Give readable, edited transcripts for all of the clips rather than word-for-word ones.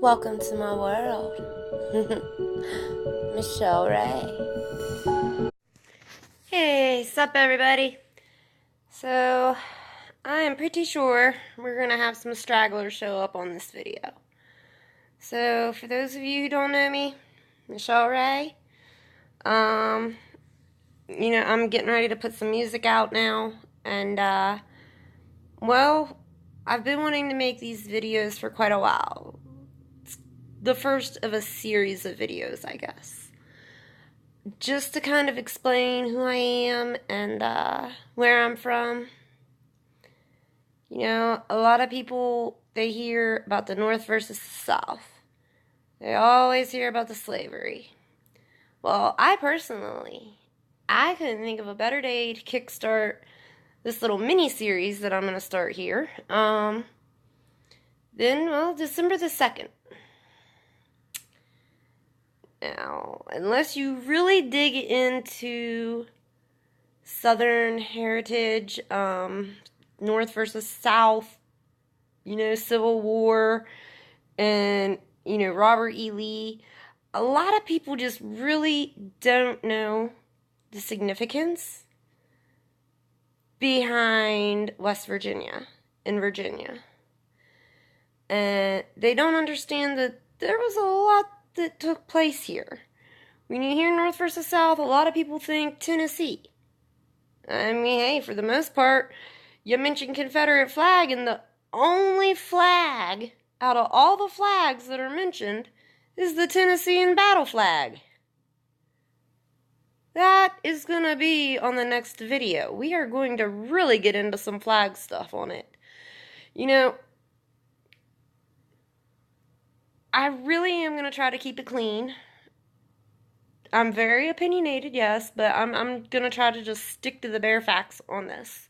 Welcome to my world. Michelle Ray. Hey, sup everybody? So, I am pretty sure we're going to have some stragglers show up on this video. So, for those of you who don't know me, Michelle Ray, I'm getting ready to put some music out now, and, I've been wanting to make these videos for quite a while. It's the first of a series of videos, I guess. Just to kind of explain who I am and where I'm from. You know, a lot of people, they hear about the North versus the South. They always hear about the slavery. Well, I couldn't think of a better day to kickstart this little mini-series that I'm going to start here. December the 2nd. Now, unless you really dig into Southern heritage, North versus South, Civil War, and, Robert E. Lee, a lot of people just really don't know the significance behind West Virginia and Virginia. And they don't understand that there was a lot that took place here. When you hear North versus South, a lot of people think Tennessee. I mean, hey, for the most part, you mention Confederate flag, and the only flag out of all the flags that are mentioned is the Tennessean battle flag. That is going to be on the next video. We are going to really get into some flag stuff on it. I really am going to try to keep it clean. I'm very opinionated, yes, but I'm going to try to just stick to the bare facts on this.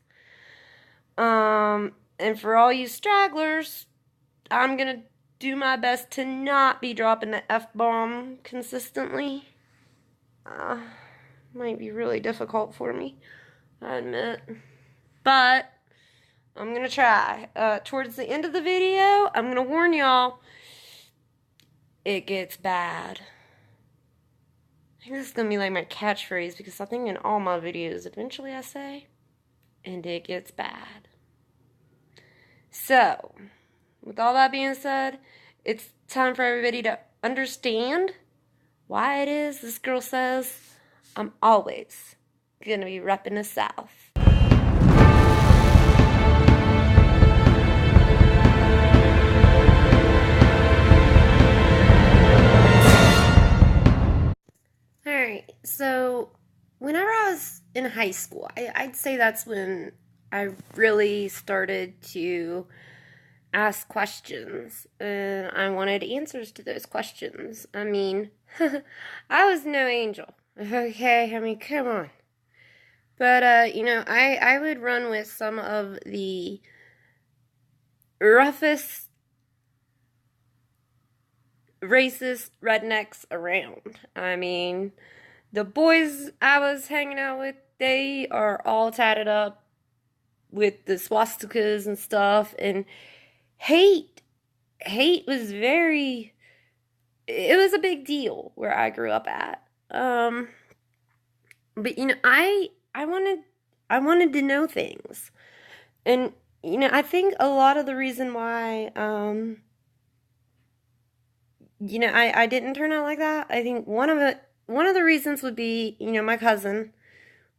And for all you stragglers, I'm going to do my best to not be dropping the F-bomb consistently. Might be really difficult for me, I admit. But I'm going to try. Towards the end of the video, I'm going to warn y'all, it gets bad. I think this is going to be like my catchphrase, because I think in all my videos, eventually I say, and it gets bad. So, with all that being said, it's time for everybody to understand why it is this girl says I'm always going to be repping the South. Alright, so whenever I was in high school, I'd say that's when I really started to ask questions, and I wanted answers to those questions. I mean, I was no angel, okay? I mean, come on. But, I would run with some of the roughest, racist rednecks around. I mean, the boys I was hanging out with, they are all tatted up with the swastikas and stuff, and hate was it was a big deal where I grew up at. But I wanted to know things. And I think a lot of the reason why I didn't turn out like that, I think one of the reasons would be, my cousin,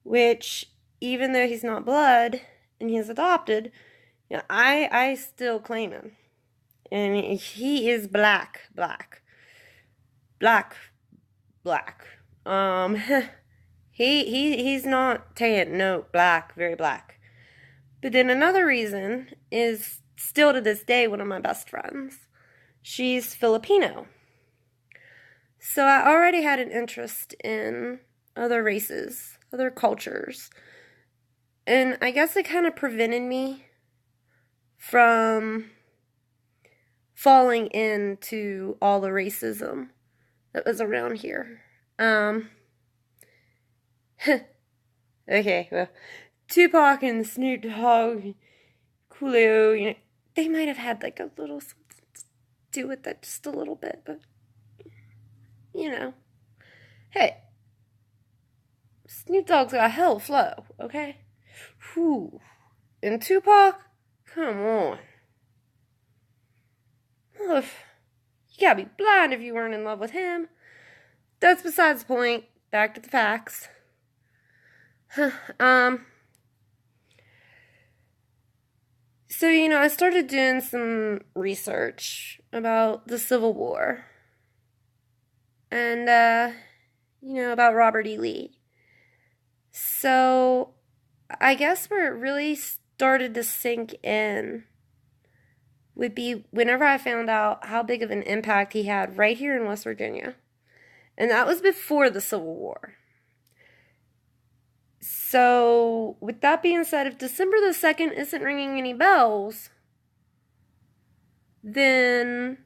which, even though he's not blood and he's adopted, I still claim him. And he is black. He's not tan, no, black, very black. But then another reason is, still to this day, one of my best friends. She's Filipino. So I already had an interest in other races, other cultures. And I guess it kind of prevented me from falling into all the racism that was around here. Okay, well, Tupac and Snoop Dogg, Coolio, they might have had like a little do with that just a little bit, but, Hey, Snoop Dogg's got a hell of flow, okay? Whew. And Tupac? Come on. Ugh. You gotta be blind if you weren't in love with him. That's besides the point. Back to the facts. So, I started doing some research about the Civil War. And, about Robert E. Lee. So, I guess where it really started to sink in would be whenever I found out how big of an impact he had right here in West Virginia. And that was before the Civil War. So, with that being said, if December the 2nd isn't ringing any bells, then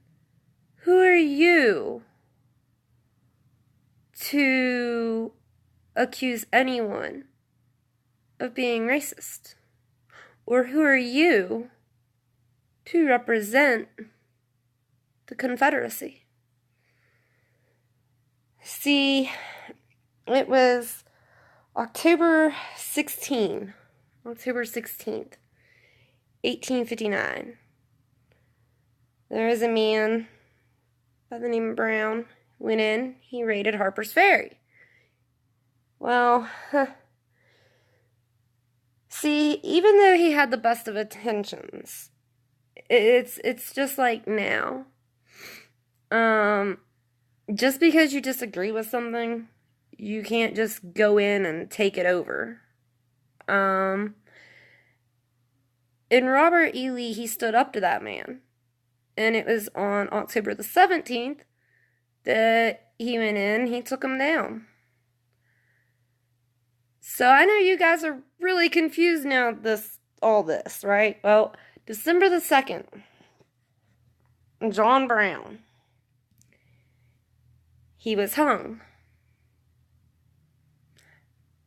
who are you to accuse anyone of being racist? Or who are you to represent the Confederacy? See, it was October 16th, 1859. There was a man by the name of Brown, went in, he raided Harper's Ferry. Well, see, even though he had the best of intentions, it's just like now. Just because you disagree with something, you can't just go in and take it over. And Robert E. Lee, he stood up to that man. And it was on October the 17th that he went in, he took him down. So I know you guys are really confused now, all this, right? Well, December the 2nd, John Brown, he was hung.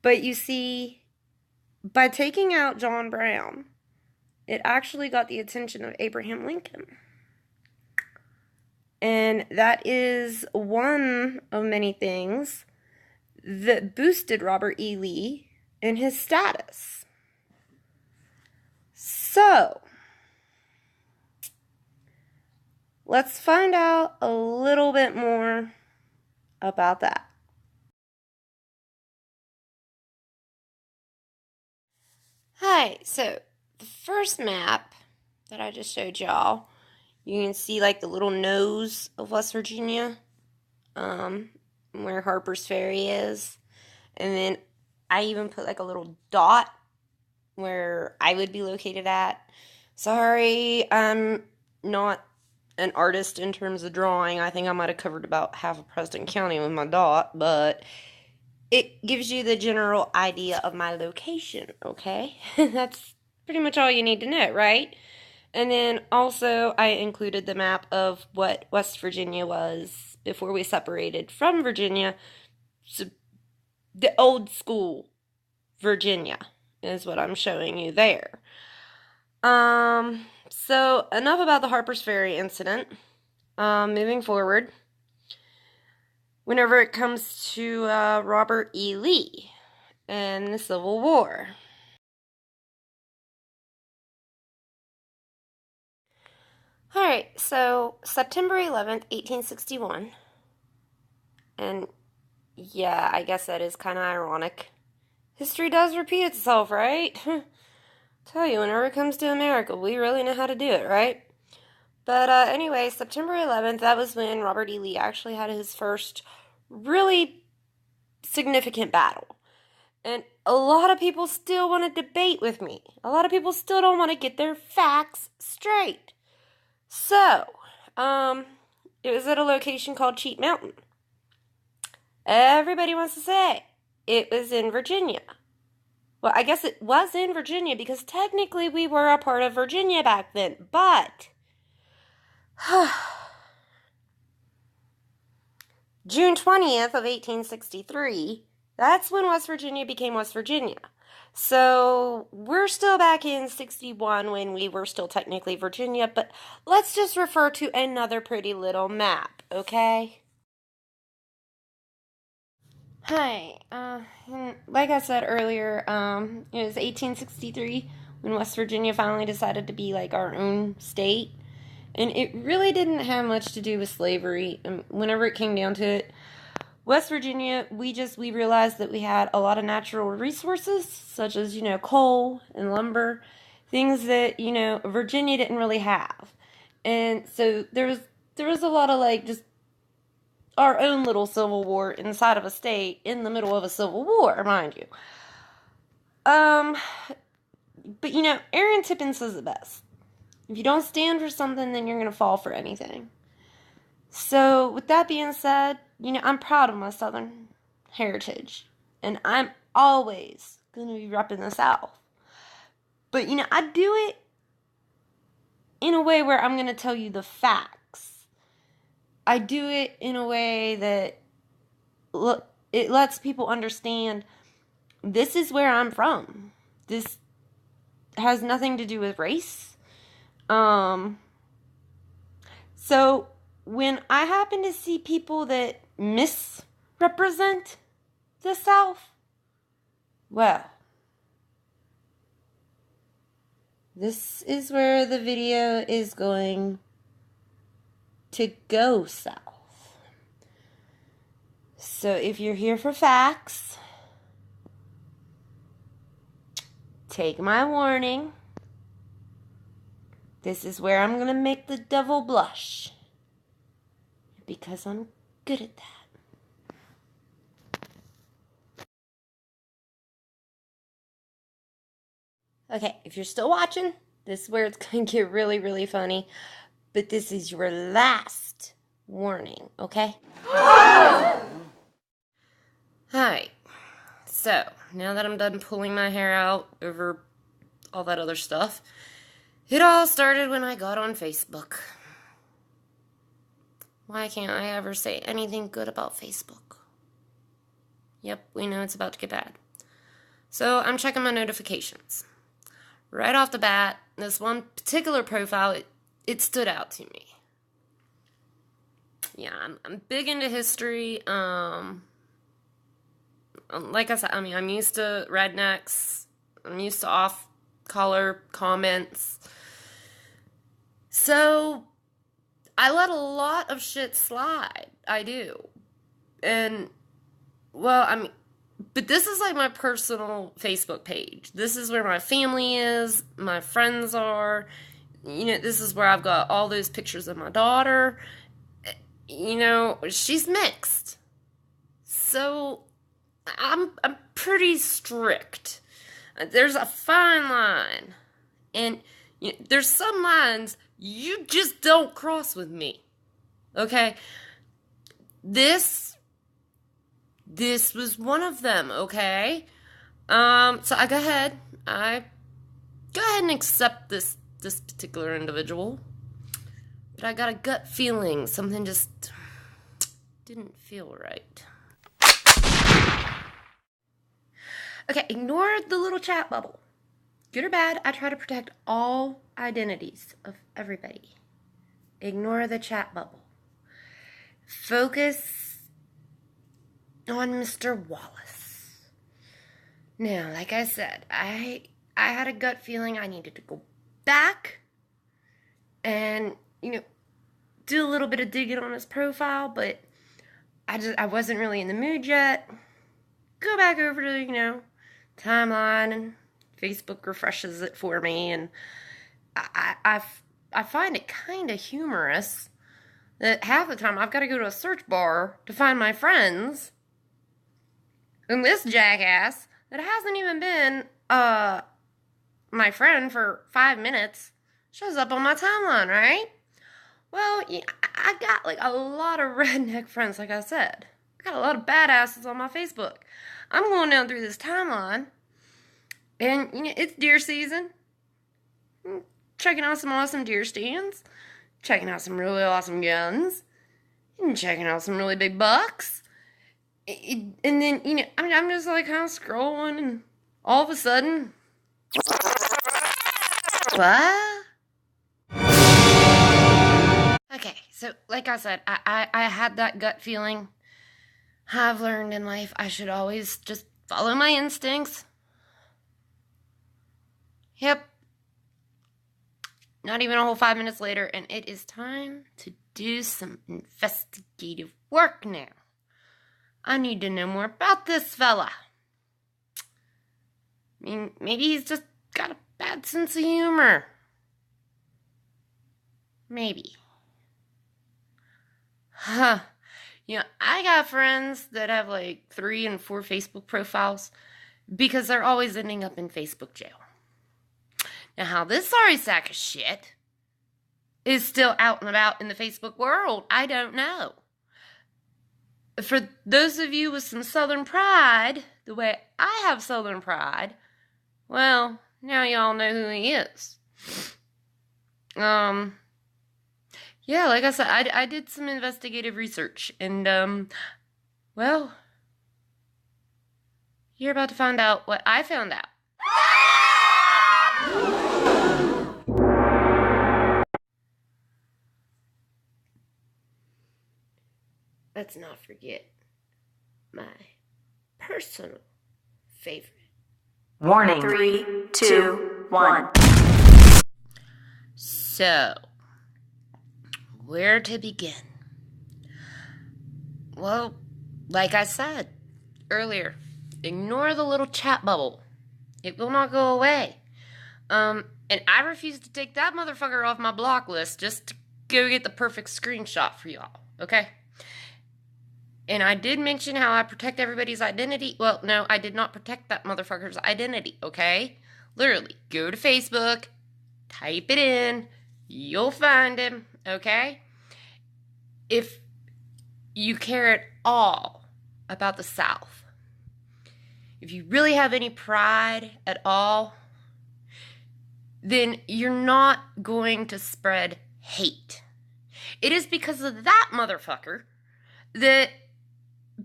But you see, by taking out John Brown, it actually got the attention of Abraham Lincoln. And that is one of many things that boosted Robert E. Lee in his status. So, let's find out a little bit more about that. Hi, so the first map that I just showed y'all, you can see like the little nose of West Virginia, where Harper's Ferry is. And then I even put like a little dot where I would be located at. Sorry, I'm not an artist in terms of drawing. I think I might have covered about half of Preston County with my dot, but it gives you the general idea of my location, okay? That's pretty much all you need to know, right? And then also I included the map of what West Virginia was before we separated from Virginia. So the old school Virginia is what I'm showing you there. So enough about the Harper's Ferry incident. Moving forward, whenever it comes to Robert E. Lee and the Civil War. Alright, so September 11th, 1861. And yeah, I guess that is kind of ironic. History does repeat itself, right? Tell you, whenever it comes to America, we really know how to do it, right? But anyway, September 11th, that was when Robert E. Lee actually had his first really significant battle. And a lot of people still want to debate with me. A lot of people still don't want to get their facts straight. So, it was at a location called Cheat Mountain. Everybody wants to say it was in Virginia. Well, I guess it was in Virginia because technically we were a part of Virginia back then. But June 20th of 1863, that's when West Virginia became West Virginia. So we're still back in 61 when we were still technically Virginia, but let's just refer to another pretty little map, okay? Hi, like I said earlier, it was 1863 when West Virginia finally decided to be like our own state. And it really didn't have much to do with slavery. And whenever it came down to it, West Virginia, we realized that we had a lot of natural resources, such as, coal and lumber, things that, Virginia didn't really have. And so there was a lot of like just our own little civil war inside of a state in the middle of a civil war, mind you. But Aaron Tippin says it best. If you don't stand for something, then you're going to fall for anything. So, with that being said, I'm proud of my Southern heritage. And I'm always going to be repping the South. But, I do it in a way where I'm going to tell you the facts. I do it in a way that it lets people understand this is where I'm from. This has nothing to do with race. So when I happen to see people that misrepresent the South, well, this is where the video is going to go south. So if you're here for facts, take my warning. This is where I'm going to make the devil blush. Because I'm good at that. Okay, if you're still watching, this is where it's going to get really, really funny. But this is your last warning, okay? Hi. So, now that I'm done pulling my hair out over all that other stuff, it all started when I got on Facebook. Why can't I ever say anything good about Facebook? Yep, we know it's about to get bad. So I'm checking my notifications. Right off the bat, this one particular profile, it stood out to me. Yeah, I'm big into history. Like I said, I'm used to rednecks. I'm used to off-color comments. So I let a lot of shit slide. I do. And, well, but this is like my personal Facebook page. This is where my family is, my friends are. This is where I've got all those pictures of my daughter. She's mixed. So I'm pretty strict. There's a fine line. And there's some lines you just don't cross with me. Okay? This was one of them, okay? So I go ahead and accept this particular individual. But I got a gut feeling something just didn't feel right. Okay, ignore the little chat bubble. Good or bad, I try to protect all identities of everybody. Ignore the chat bubble. Focus on Mr. Wallace. Now, like I said, I had a gut feeling I needed to go back and, do a little bit of digging on his profile, but I wasn't really in the mood yet. Go back over to, timeline, and Facebook refreshes it for me, and I find it kind of humorous that half the time I've got to go to a search bar to find my friends, and this jackass that hasn't even been my friend for 5 minutes shows up on my timeline, right? Well, yeah, I got like a lot of redneck friends, like I said. I got a lot of badasses on my Facebook. I'm going down through this timeline, and it's deer season. Checking out some awesome deer stands, checking out some really awesome guns, and checking out some really big bucks. And then I'm just like kind of scrolling, and all of a sudden, what? Okay, so like I said, I had that gut feeling. I've learned in life I should always just follow my instincts. Yep. Not even a whole 5 minutes later, and it is time to do some investigative work now. I need to know more about this fella. I mean, maybe he's just got a bad sense of humor. Maybe. Huh. I got friends that have like 3 and 4 Facebook profiles because they're always ending up in Facebook jail. Now, how this sorry sack of shit is still out and about in the Facebook world, I don't know. For those of you with some Southern pride, the way I have Southern pride, well, now y'all know who he is. Yeah, like I said, I did some investigative research, and, well, you're about to find out what I found out. Let's not forget my personal favorite. Warning. 3, 2, 1. So, where to begin? Well, like I said earlier, ignore the little chat bubble. It will not go away. And I refuse to take that motherfucker off my block list just to go get the perfect screenshot for y'all, okay? And I did mention how I protect everybody's identity. Well, no, I did not protect that motherfucker's identity, okay? Literally, go to Facebook, type it in, you'll find him, okay? If you care at all about the South, if you really have any pride at all, then you're not going to spread hate. It is because of that motherfucker that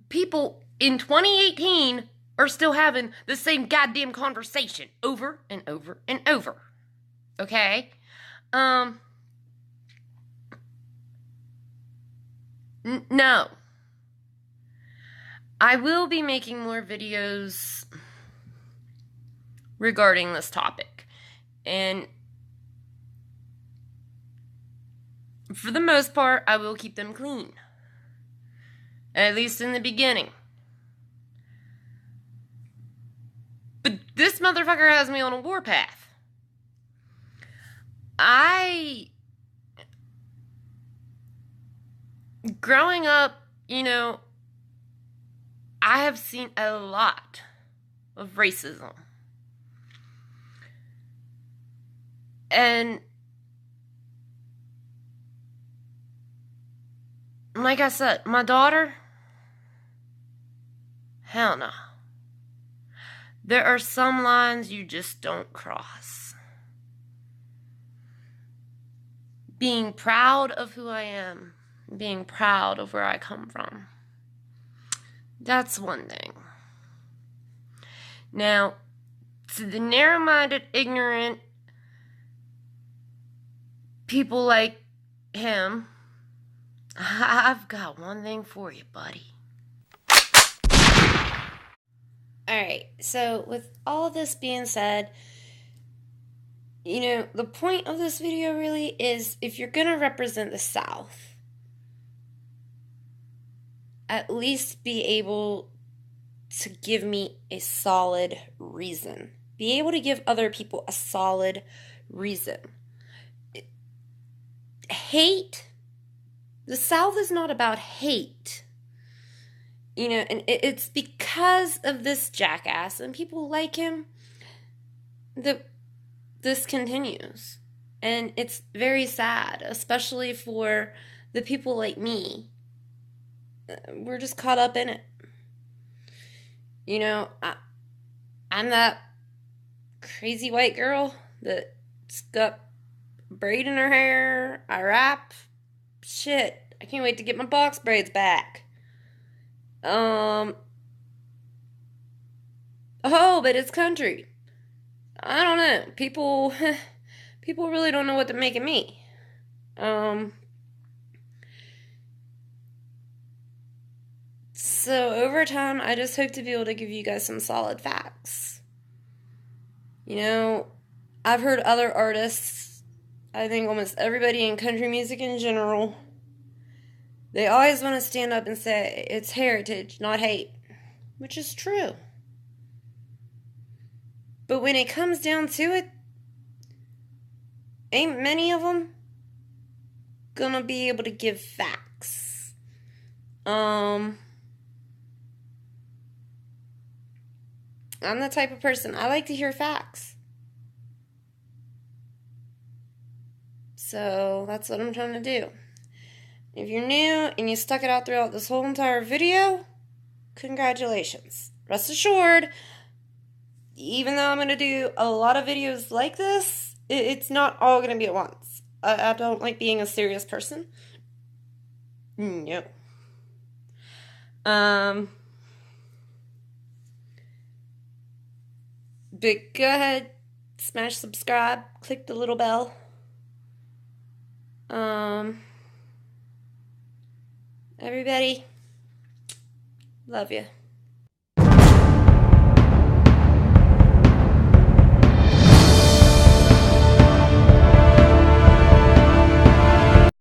people in 2018 are still having the same goddamn conversation over and over and over. Okay? No. I will be making more videos regarding this topic. And for the most part, I will keep them clean. At least in the beginning. But this motherfucker has me on a warpath. Growing up, I have seen a lot of racism. And like I said, my daughter, hell no. There are some lines you just don't cross. Being proud of who I am, being proud of where I come from, that's one thing. Now, to the narrow-minded, ignorant people like him, I've got one thing for you, buddy. Alright, so with all this being said, the point of this video really is, if you're gonna represent the South, at least be able to give me a solid reason. Be able to give other people a solid reason. Hate, the South is not about hate. And it's because of this jackass and people like him that this continues. And it's very sad, especially for the people like me. We're just caught up in it. I'm that crazy white girl that's got braid in her hair. I rap. Shit, I can't wait to get my box braids back. Oh, but it's country. I don't know. People really don't know what to make of me. So over time, I just hope to be able to give you guys some solid facts. You know, I've heard other artists, I think almost everybody in country music in general, they always want to stand up and say it's heritage, not hate, which is true. But when it comes down to it, ain't many of them gonna be able to give facts. I'm the type of person, I like to hear facts. So that's what I'm trying to do. If you're new and you stuck it out throughout this whole entire video, congratulations. Rest assured, even though I'm going to do a lot of videos like this, it's not all going to be at once. I don't like being a serious person. No. But go ahead, smash subscribe, click the little bell. Everybody, love you.